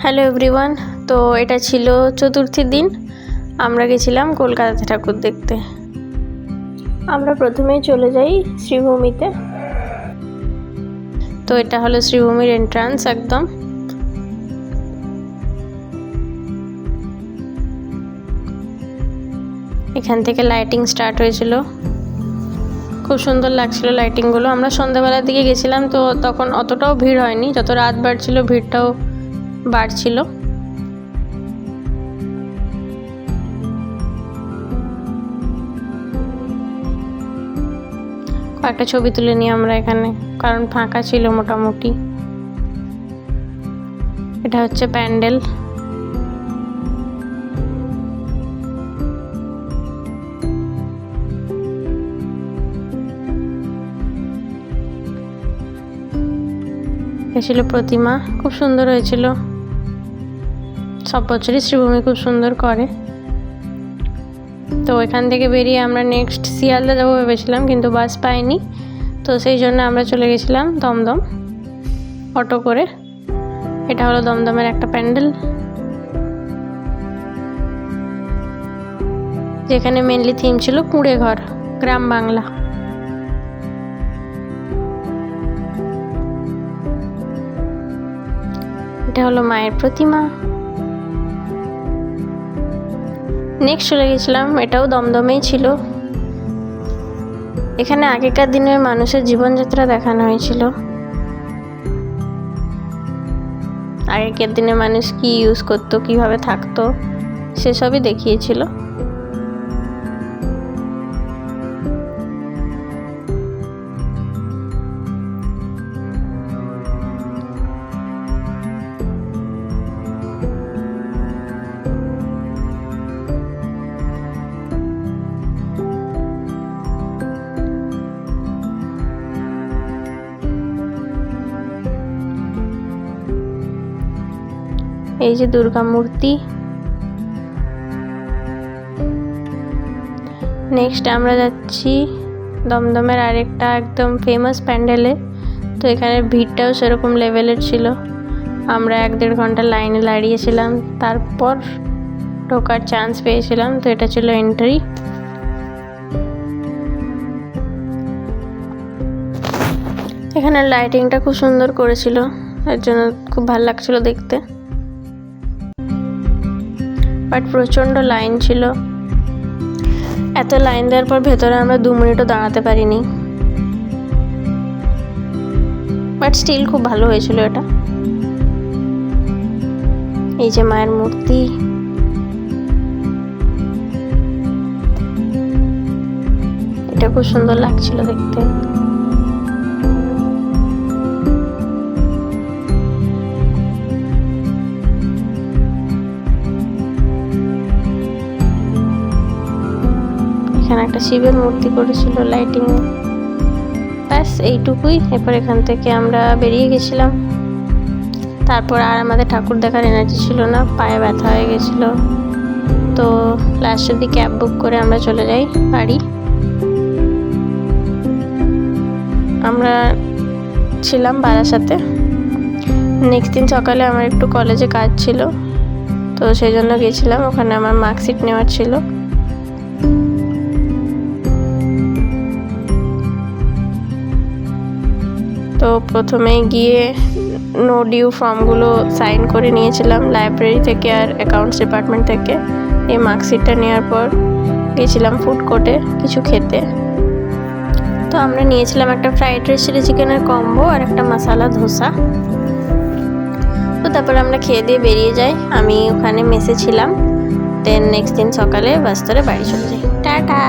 Hello everyone. তো এটা ছিল চতুর্থীর দিন। আমরা গেছিলাম কলকাতাতে ঠাকুর দেখতে। আমরা প্রথমেই চলে যাই শ্রীভূমিতে। তো এটা হলো শ্রীভূমির এন্ট্রান্স একদম। এখান থেকে লাইটিং স্টার্ট হয়েছিল, খুব সুন্দর লাগছিল লাইটিংগুলো। আমরা সন্ধ্যাবেলার দিকে গেছিলাম, তো তখন অতটাও ভিড় হয়নি। যত রাত বাড়ছিল ভিড়টাও বাড়ছিল। কয়েকটা ছবি তুলে নিই আমরা এখানে, কারণ ফাঁকা ছিল মোটামুটি। এটা হচ্ছে প্যান্ডেল। ছিল প্রতিমা, খুব সুন্দর হয়েছিল। সব বছরই শ্রীভূমি খুব সুন্দর করে। তো এখান থেকে বেরিয়ে আমরা নেক্সট শিয়ালদা যাবো ভেবেছিলাম, কিন্তু বাস পাইনি। তো সেই জন্য আমরা চলে গেছিলাম দমদম অটো করে। এটা হলো দমদমের একটা প্যান্ডেল, যেখানে মেনলি থিম ছিল কুঁড়ে ঘর, গ্রাম বাংলা। এটা হলো মায়ের প্রতিমা। নেক্সট চলে গেছিলাম, এটাও দমদমেই ছিল। এখানে আগেকার দিনের মানুষের জীবনযাত্রা দেখানো হয়েছিল। আগেকার দিনে মানুষ কি ইউজ করতো, কিভাবে থাকতো, সেসবই দেখিয়েছিল। এই যে দুর্গা মূর্তি। নেক্সট আমরা যাচ্ছি দমদমের আরেকটা একদম ফেমাস প্যান্ডেলে। তো এখানে ভিড়টাও সেরকম লেভেলের ছিল। আমরা 1-1.5 ঘন্টা লাইনে দাঁড়িয়েছিলাম, তারপর ঢোকার চান্স পেয়েছিলাম। তো এটা ছিল এন্ট্রি। এখানে লাইটিংটা খুব সুন্দর করেছিল, এর জন্য খুব ভালো লাগছিল দেখতে। বাট প্রচণ্ড লাইন ছিল। এত লাইন দেওয়ার পর ভেতরে আমরা 2 মিনিটও দাঁড়াতে পারিনি। বাট স্টিল খুব ভালো হয়েছিল এটা। এই যে মায়ের মূর্তি। এটা খুব সুন্দর লাগছিল দেখতে। এখানে একটা শিবের মূর্তি করেছিল লাইটিং এ। ব্যাস এইটুকুই। এরপর এখান থেকে আমরা বেরিয়ে গেছিলাম। তারপর আর আমাদের ঠাকুর দেখার এনার্জি ছিল না, পায়ে ব্যথা হয়ে গেছিল। তো লাস্ট অব্দি ক্যাব বুক করে আমরা চলে যাই বাড়ি। আমরা ছিলাম বারাসাতে। নেক্সট দিন সকালে আমার একটু কলেজে কাজ ছিল, তো সেই জন্য গেছিলাম। ওখানে আমার মার্কশিট নেওয়ার ছিল। তো প্রথমে গিয়ে নো ডিউ ফর্মগুলো সাইন করে নিয়েছিলাম লাইব্রেরি থেকে আর অ্যাকাউন্টস ডিপার্টমেন্ট থেকে। এই মার্কশিটটা নেওয়ার পর গেছিলাম ফুড কোর্টে কিছু খেতে। তো আমরা নিয়েছিলাম একটা ফ্রাইড রাইস চিলি চিকেনের কম্বো আর একটা মশালা ধোসা। তো তারপর আমরা খেয়ে দিয়ে বেরিয়ে যাই। আমি ওখানে মেসে ছিলাম। দেন নেক্সট দিন সকালে বাস ধরে বাড়ি চলে যাই। টাটা।